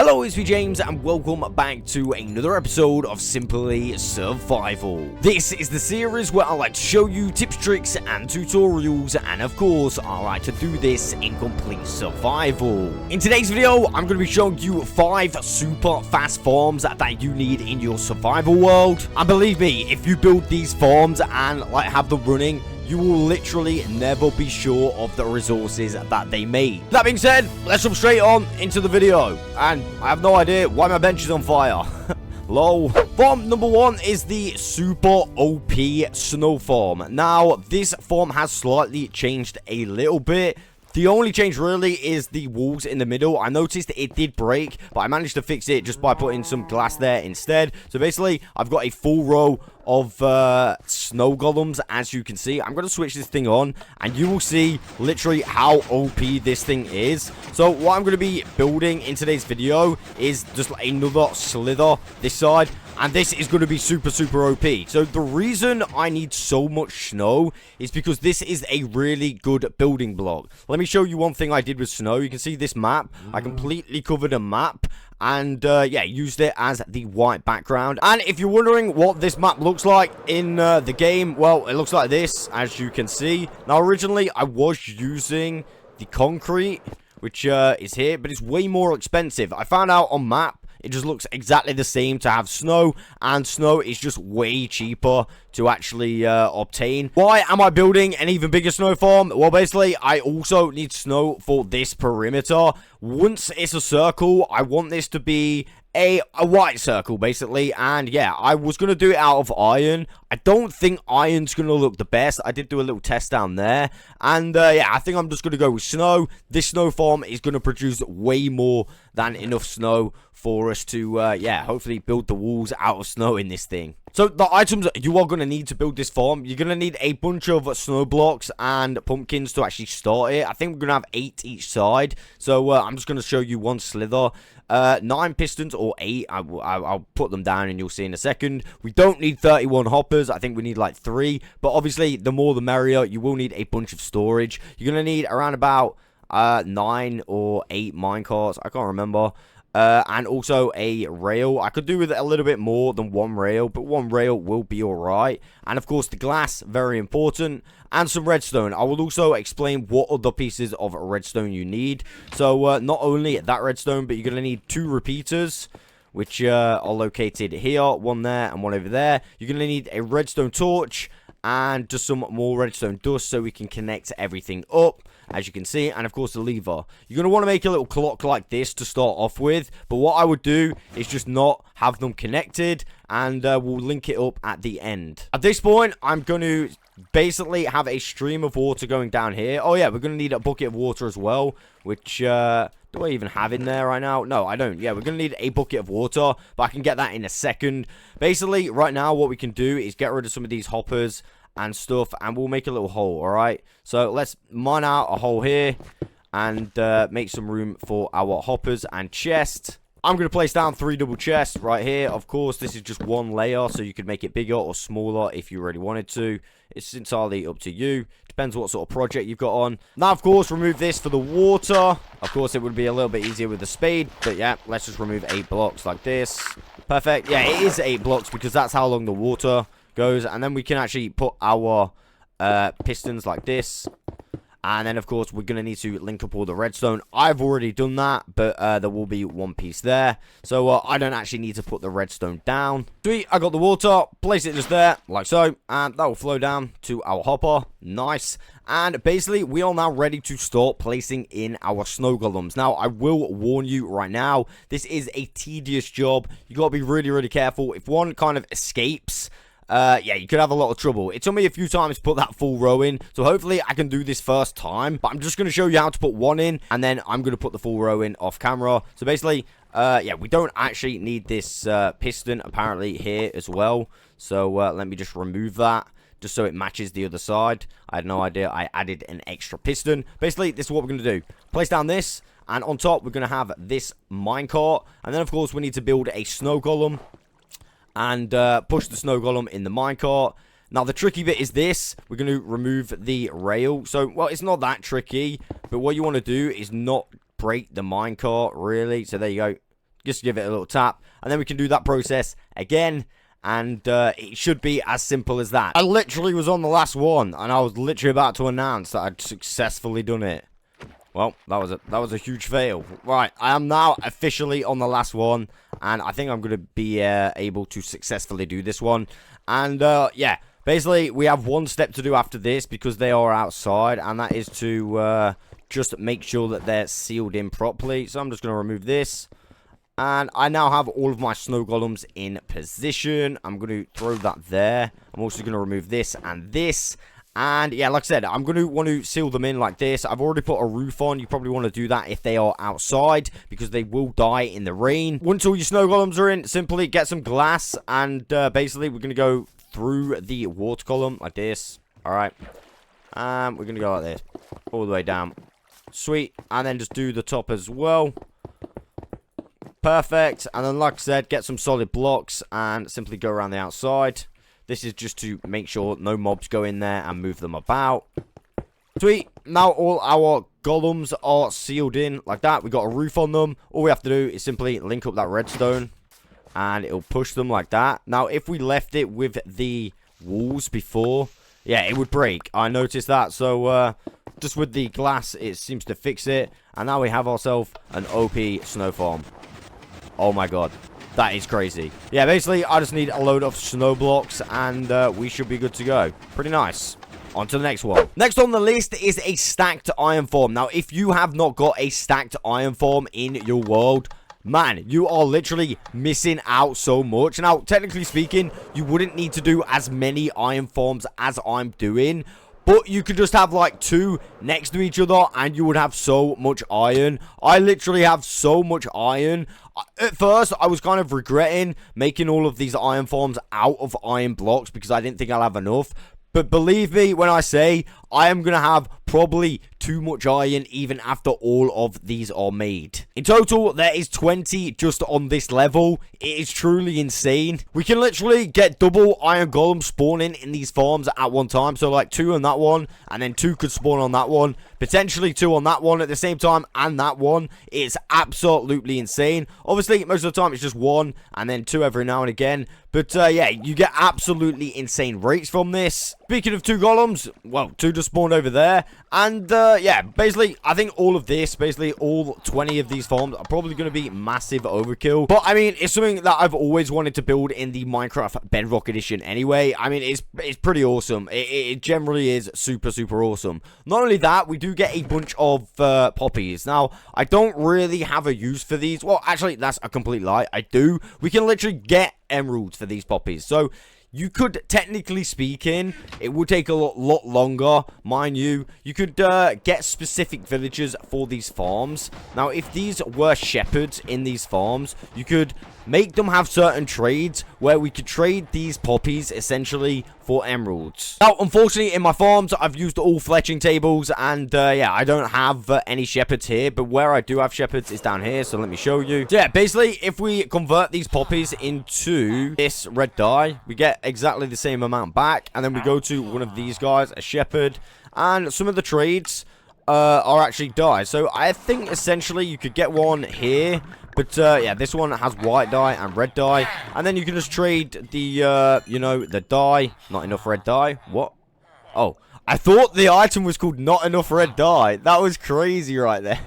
Hello, it's me James, and welcome back to another episode of Simply Survival. This is the series where I like to show you tips, tricks, and tutorials, and of course, I like to do this in complete survival. In today's video, I'm going to be showing you 5 super fast farms that you need in your survival world. And believe me, if you build these farms and have them running, you will literally never be sure of the resources that they made. That being said, let's jump straight on into the video. And I have no idea why my bench is on fire. Lol. Farm number 1 is the super OP snow farm. Now, this farm has slightly changed a little bit. The only change really is the walls in the middle. I noticed it did break, but I managed to fix it just by putting some glass there instead. So basically, I've got a full row of snow golems, as you can see. I'm going to switch this thing on, and you will see literally how OP this thing is. So what I'm going to be building in today's video is just another slither this side. And this is going to be super OP. So the reason I need so much snow is because this is a really good building block. Let me show you one thing I did with snow. You can see this map. I completely covered a map. And, yeah, used it as the white background. And if you're wondering what this map looks like in the game, well, it looks like this, as you can see. Now, originally, I was using the concrete, which is here, but it's way more expensive. I found out on map, it just looks exactly the same to have snow, and snow is just way cheaper to actually obtain. Why am I building an even bigger snow farm? Well, basically, I also need snow for this perimeter. Once it's a circle, I want this to be a white circle, basically. And yeah, I was going to do it out of iron. I don't think iron's going to look the best. I did do a little test down there. And yeah, I think I'm just going to go with snow. This snow farm is going to produce way more than enough snow for us to, yeah, hopefully build the walls out of snow in this thing. So the items you are going to need to build this farm, you're going to need a bunch of snow blocks and pumpkins to actually start it. I think we're going to have 8 each side. So I'm just going to show you one slither. 9 pistons or 8. I'll put them down and you'll see in a second. We don't need 31 hoppers. I think we need like 3. But obviously, the more the merrier. You will need a bunch of storage. You're going to need around about 9 or 8 minecarts. I can't remember. And also a rail. I could do with a little bit more than 1 rail, but 1 rail will be alright. And of course the glass, very important. And some redstone. I will also explain what other pieces of redstone you need. So not only that redstone, but you're going to need 2 repeaters, which are located here. 1 there and 1 over there. You're going to need a redstone torch and just some more redstone dust so we can connect everything up, as you can see. And of course the lever. You're going to want to make a little clock like this to start off with, but what I would do is just not have them connected, and we'll link it up at the end. At this point, I'm going to basically have a stream of water going down here. Oh yeah, we're going to need a bucket of water as well, which do I even have in there right now? No, I don't. Yeah, we're going to need a bucket of water, but I can get that in a second. Basically, right now, what we can do is get rid of some of these hoppers and stuff, and we'll make a little hole, alright? So, let's mine out a hole here, and make some room for our hoppers and chest. I'm going to place down 3 double chests right here. Of course, this is just 1 layer, so you could make it bigger or smaller if you really wanted to. It's entirely up to you. Depends what sort of project you've got on. Now, of course, remove this for the water. Of course, it would be a little bit easier with the spade. But yeah, let's just remove 8 blocks like this. Perfect. Yeah, it is 8 blocks because that's how long the water goes. And then we can actually put our pistons like this. And then, of course, we're going to need to link up all the redstone. I've already done that, but there will be 1 piece there. So, I don't actually need to put the redstone down. Sweet, I got the water. Place it just there, like so. And that will flow down to our hopper. Nice. And basically, we are now ready to start placing in our snow golems. Now, I will warn you right now, this is a tedious job. You got to be really careful. If one kind of escapes, yeah, you could have a lot of trouble. It took me a few times to put that full row in, so hopefully I can do this first time. But I'm just going to show you how to put 1 in, and then I'm going to put the full row in off camera. So basically, yeah, we don't actually need this piston apparently here as well. So let me just remove that, just so it matches the other side. I had no idea I added an extra piston. Basically, this is what we're going to do. Place down this, and on top, we're going to have this minecart. And then, of course, we need to build a snow golem. And push the snow golem in the minecart. Now, the tricky bit is this. We're going to remove the rail. So, well, it's not that tricky. But what you want to do is not break the minecart, really. So, there you go. just give it a little tap, and then we can do that process again. And it should be as simple as that. I literally was on the last one, and I was literally about to announce that I'd successfully done it. Well, that was a huge fail. Right, I am now officially on the last one, and I think I'm going to be able to successfully do this one. And, yeah, basically, we have one step to do after this, because they are outside, and that is to just make sure that they're sealed in properly. So I'm just going to remove this. And I now have all of my snow golems in position. I'm going to throw that there. I'm also going to remove this and this. And yeah, like I said, I'm going to want to seal them in like this. I've already put a roof on. You probably want to do that if they are outside, because they will die in the rain. Once all your snow golems are in, simply get some glass. And basically, we're going to go through the water column like this. Alright. We're going to go like this. All the way down. Sweet. And then just do the top as well. Perfect. And then, like I said, get some solid blocks and simply go around the outside. This is just to make sure no mobs go in there and move them about. Sweet. Now all our golems are sealed in like that. We got a roof on them. All we have to do is simply link up that redstone, and it'll push them like that. Now, if we left it with the walls before, yeah, it would break. I noticed that. So, just with the glass, it seems to fix it. And now we have ourselves an OP snow farm. Oh my god, that is crazy. Yeah, basically, I just need a load of snow blocks, and we should be good to go. Pretty nice. On to the next one. Next on the list is a stacked iron farm. Now, if you have not got a stacked iron farm in your world, man, you are literally missing out so much. Now, technically speaking, you wouldn't need to do as many iron farms as I'm doing, but you could just have like 2 next to each other, and you would have so much iron. I literally have so much iron. At first, I was kind of regretting making all of these iron farms out of iron blocks, because I didn't think I'll have enough. But believe me when I say, I am going to have probably too much iron even after all of these are made. In total, there is 20 just on this level. It is truly insane. We can literally get double iron golems spawning in these farms at one time. So like 2 on that one, and then 2 could spawn on that one. Potentially 2 on that one at the same time, and that one. It's absolutely insane. Obviously, most of the time it's just 1, and then 2 every now and again. But yeah, you get absolutely insane rates from this. Speaking of 2 golems, well, 2 just spawned over there. And yeah, basically, I think all of this, basically all 20 of these farms are probably going to be massive overkill. But I mean, it's something that I've always wanted to build in the Minecraft Bedrock edition anyway. I mean, it's pretty awesome. It generally is super, super awesome. Not only that, we do get a bunch of poppies. Now, I don't really have a use for these. Well, actually, that's a complete lie. I do. We can literally get emeralds for these poppies. So you could, technically speaking, it would take a lot longer, mind you. You could get specific villagers for these farms. Now, if these were shepherds in these farms, you could make them have certain trades where we could trade these poppies essentially for emeralds. Now, unfortunately, in my farms, I've used all fletching tables, and yeah, I don't have any shepherds here, but where I do have shepherds is down here, so let me show you. So yeah, basically, if we convert these poppies into this red dye, we get exactly the same amount back, and then we go to one of these guys, a shepherd, and some of the trades are actually dye. So I think essentially you could get one here, but yeah, this one has white dye and red dye, and then you can just trade the you know, the dye. Not enough red dye. What? Oh, I thought the item was called not enough red dye. That was crazy right there.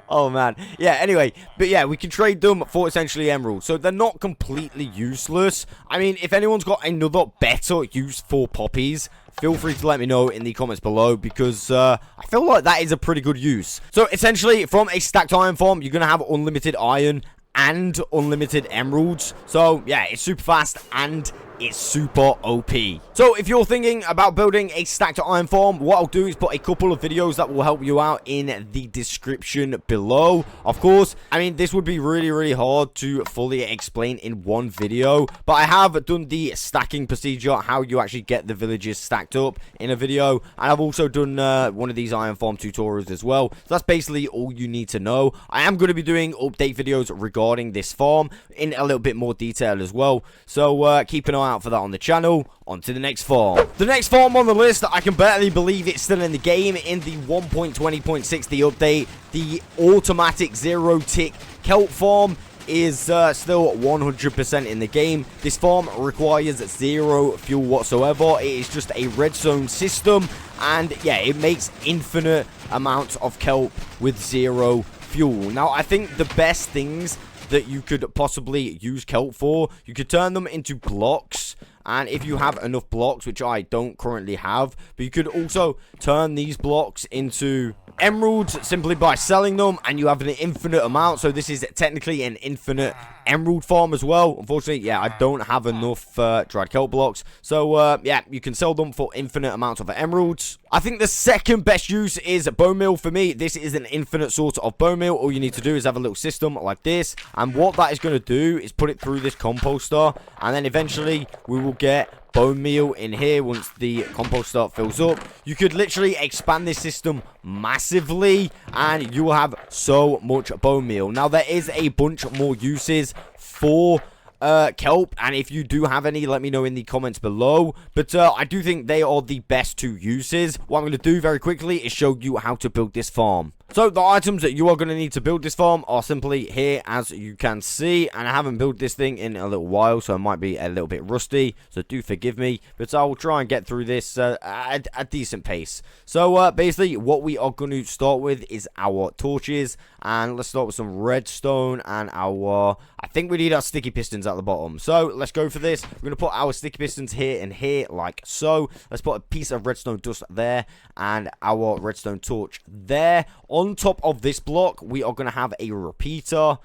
Oh man. Yeah, anyway, but yeah, we can trade them for essentially emeralds, so they're not completely useless. I mean, if anyone's got another better use for poppies, feel free to let me know in the comments below, because I feel like that is a pretty good use. So essentially, from a stacked iron farm, you're gonna have unlimited iron and unlimited emeralds. So yeah, it's super fast and it's super OP. So if you're thinking about building a stacked iron farm, what I'll do is put a couple of videos that will help you out in the description below. Of course, I mean, this would be really hard to fully explain in one video, but I have done the stacking procedure, how you actually get the villages stacked up, in a video, and I've also done one of these iron farm tutorials as well. So that's basically all you need to know. I am going to be doing update videos regarding this farm in a little bit more detail as well, so keep an eye out for that on the channel. On to the next farm. The next farm on the list, I can barely believe it's still in the game in the 1.20.60 update, the automatic 0-tick kelp farm. is still 100% in the game. This farm requires 0 fuel whatsoever. It is just a redstone system, and yeah, it makes infinite amounts of kelp with 0 fuel. Now, I think the best things that you could possibly use kelp for, you could turn them into blocks, and if you have enough blocks, which I don't currently have, but you could also turn these blocks into emeralds simply by selling them, and you have an infinite amount. So this is technically an infinite emerald farm as well. Unfortunately, yeah, I don't have enough dried kelp blocks, so yeah, you can sell them for infinite amounts of emeralds. I think the second best use is bone meal. For me, this is an infinite source of bone meal. All you need to do is have a little system like this, and what that is going to do is put it through this composter, and then eventually we will get bone meal in here once the composter fills up. You could literally expand this system massively, and you will have so much bone meal. Now, there is a bunch more uses for kelp, and if you do have any, let me know in the comments below, but I do think they are the best 2 uses. What I'm going to do very quickly is show you how to build this farm. So the items that you are going to need to build this farm are simply here, as you can see, and I haven't built this thing in a little while, so it might be a little bit rusty, so do forgive me, but I will try and get through this at a decent pace. So basically what we are going to start with is our torches, and let's start with some redstone and our, I think we need our sticky pistons at the bottom. So let's go for this. We're going to put our sticky pistons here and here like so. Let's put a piece of redstone dust there and our redstone torch there. On top of this block, we are going to have a repeater,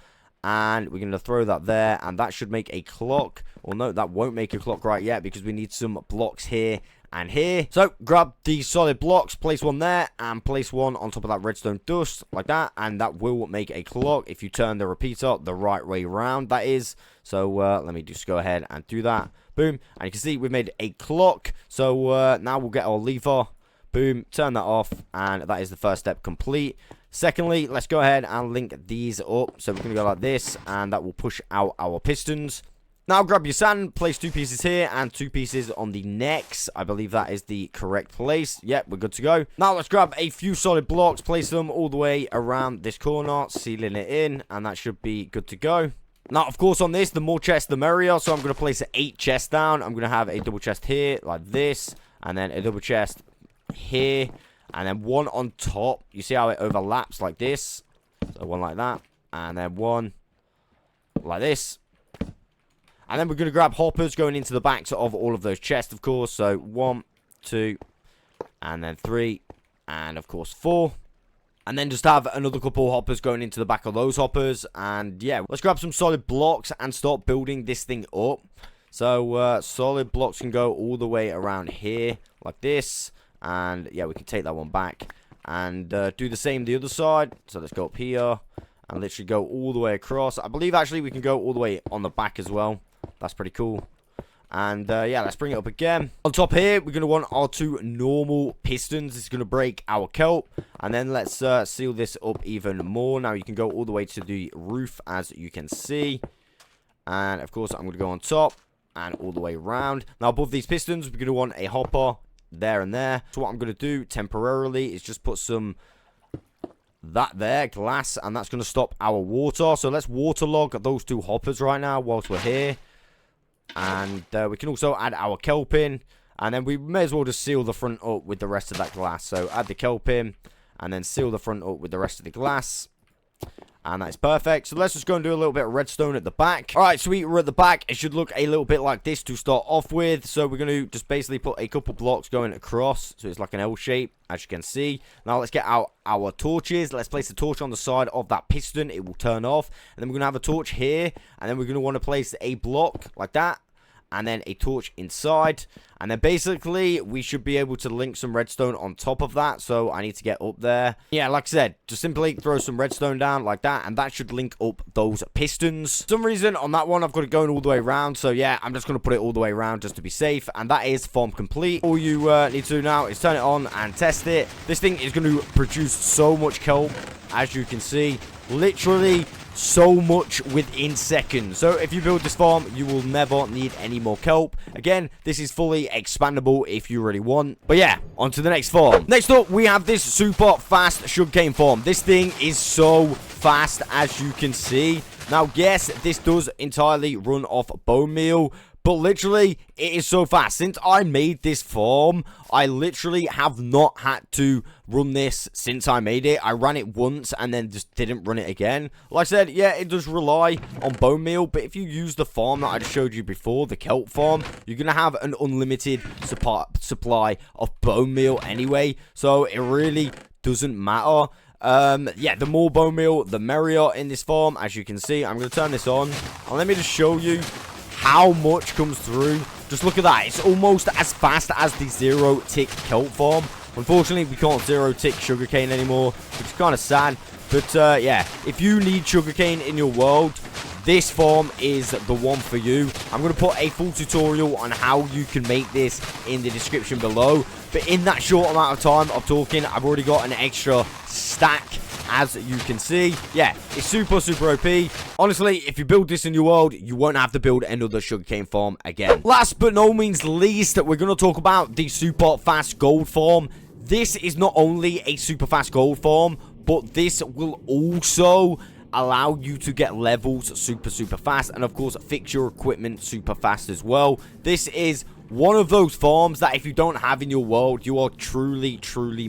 and we're going to throw that there, and that should make a clock. Well, no, that won't make a clock right yet because we need some blocks here and here. So grab these solid blocks, place one there, and place one on top of that redstone dust like that, and that will make a clock if you turn the repeater the right way around, that is. So let me just go ahead and do that. Boom, and you can see we've made a clock. So now we'll get our lever. Boom, turn that off, and that is the first step complete. Secondly, let's go ahead and link these up. So we're going to go like this, and that will push out our pistons. Now grab your sand, place 2 pieces here and 2 pieces on the necks. I believe that is the correct place. Yep, we're good to go. Now let's grab a few solid blocks, place them all the way around this corner, sealing it in, and that should be good to go. Now, of course, on this, the more chests, the merrier. So I'm going to place 8 chests down. I'm going to have a double chest here, like this, and then a double chest here, and then one on top. You see how it overlaps like this? So one like that, and then one like this. And then we're going to grab hoppers going into the backs of all of those chests, of course. So 1, 2, and then 3, and of course 4. And then just have another couple of hoppers going into the back of those hoppers. And yeah, let's grab some solid blocks and start building this thing up. So solid blocks can go all the way around here like this. And yeah, we can take that one back and do the same the other side. So let's go up here and literally go all the way across. I believe actually we can go all the way on the back as well. That's pretty cool. And yeah, let's bring it up again. On top here, we're going to want our 2 normal pistons. It's going to break our kelp. And then let's seal this up even more. Now you can go all the way to the roof, as you can see. And of course, I'm going to go on top and all the way around. Now above these pistons, we're going to want a hopper there and there. So what I'm going to do temporarily is just put some that there glass, and that's going to stop our water. So let's waterlog those 2 hoppers right now whilst we're here. And we can also add our kelp in, and then we may as well just seal the front up with the rest of that glass. So add the kelp in and then seal the front up with the rest of the glass. And that's perfect. So let's just go and do a little bit of redstone at the back. Alright, sweet, we're at the back. It should look a little bit like this to start off with. So we're going to just basically put a couple blocks going across. So it's like an L shape, as you can see. Now let's get out our torches. Let's place the torch on the side of that piston. It will turn off. And then we're going to have a torch here. And then we're going to want to place a block like that. And then a torch inside. And then basically, we should be able to link some redstone on top of that. So I need to get up there. Yeah, like I said, just simply throw some redstone down like that. And that should link up those pistons. For some reason, on that one, I've got it going all the way around. So yeah, I'm just going to put it all the way around just to be safe. And that is farm complete. All you need to do now is turn it on and test it. This thing is going to produce so much kelp, as you can see. Literally so much within seconds. So if you build this farm, you will never need any more kelp. Again, this is fully expandable if you really want. But yeah, on to the next farm. Next up, we have this super fast sugarcane farm. This thing is so fast, as you can see. Now, yes, this does entirely run off bone meal, but literally, it is so fast. Since I made this farm, I literally have not had to run this since I made it. I ran it once and then just didn't run it again. Like I said, yeah, it does rely on bone meal, but if you use the farm that I just showed you before, the kelp farm, you're going to have an unlimited supply of bone meal anyway, so it really doesn't matter. Yeah, the more bone meal, the merrier in this farm. As you can see, I'm going to turn this on, and let me just show you how much comes through. Just look at that. It's almost as fast as the zero tick kelp farm. Unfortunately, we can't zero tick sugarcane anymore, which is kind of sad. But yeah, if you need sugarcane in your world, this farm is the one for you. I'm going to put a full tutorial on how you can make this in the description below. But in that short amount of time of talking, I've already got an extra stack. As you can see, yeah, it's super OP. Honestly, if you build this in your world, you won't have to build another sugarcane farm again. Last but no means least, we're going to talk about the super fast gold farm. This is not only a super fast gold farm, but this will also allow you to get levels super fast, and of course fix your equipment super fast as well. This is one of those farms that if you don't have in your world, you are truly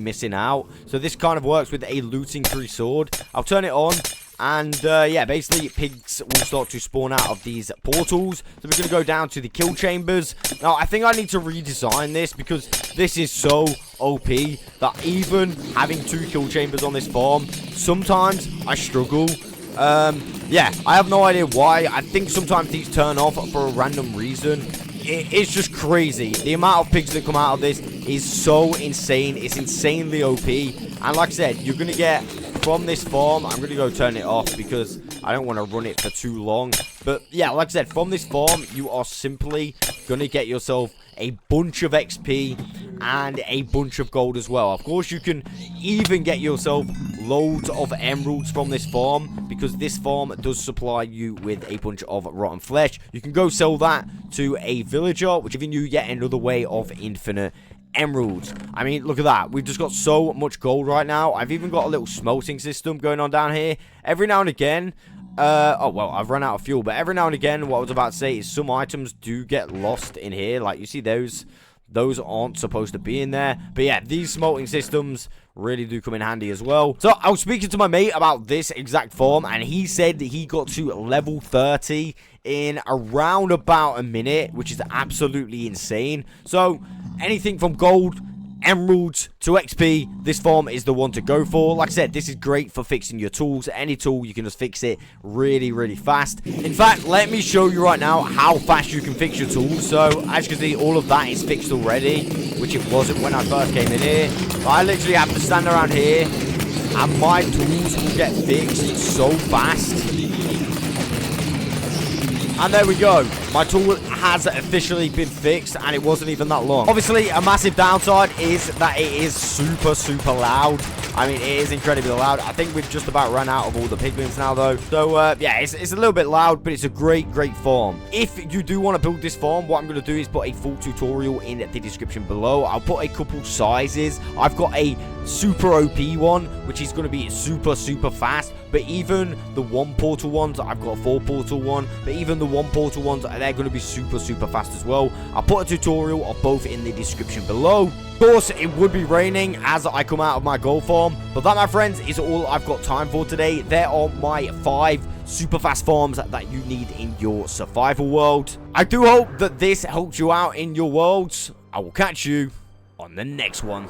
missing out. So this kind of works with a looting tree sword. I'll turn it on, and yeah, basically pigs will start to spawn out of these portals. So we're going to go down to the kill chambers. Now, I think I need to redesign this because this is so OP that even having 2 kill chambers on this farm, sometimes I struggle. Yeah, I have no idea why. I think sometimes these turn off for a random reason. It's just crazy. The amount of pigs that come out of this is so insane. It's insanely OP. And like I said, you're going to get from this farm. I'm going to go turn it off because I don't want to run it for too long. But yeah, like I said, from this farm, you are simply going to get yourself a bunch of XP and a bunch of gold as well. Of course, you can even get yourself loads of emeralds from this farm because this farm does supply you with a bunch of rotten flesh. You can go sell that to a villager, which giving you yet another way of infinite emeralds. I mean, look at that. We've just got so much gold right now. I've even got a little smelting system going on down here. Every now and again, oh, well, I've run out of fuel, but every now and again, what I was about to say is some items do get lost in here. Like, you see those aren't supposed to be in there. But yeah, these smelting systems really do come in handy as well. So I was speaking to my mate about this exact farm, and he said that he got to level 30 in around about a minute, which is absolutely insane. So anything from gold, emeralds to XP, this farm is the one to go for. Like I said, this is great for fixing your tools. Any tool, you can just fix it really fast. In fact, let me show you right now how fast you can fix your tools. So as you can see, all of that is fixed already, which it wasn't when I first came in here. But I literally have to stand around here and my tools will get fixed so fast. And there we go. My tool has officially been fixed, and it wasn't even that long. Obviously, a massive downside is that it is super loud. I mean, it is incredibly loud. I think we've just about run out of all the piglins now, though. So, yeah, it's a little bit loud, but it's a great farm. If you do want to build this farm, what I'm going to do is put a full tutorial in the description below. I'll put a couple sizes. I've got a super OP one, which is going to be super fast. But even the 1 portal ones, I've got a 4 portal one. But even the 1 portal ones, they're going to be super fast as well. I'll put a tutorial of both in the description below. Of course, it would be raining as I come out of my gold farm. But that, my friends, is all I've got time for today. There are my 5 super fast farms that you need in your survival world. I do hope that this helped you out in your worlds. I will catch you on the next one.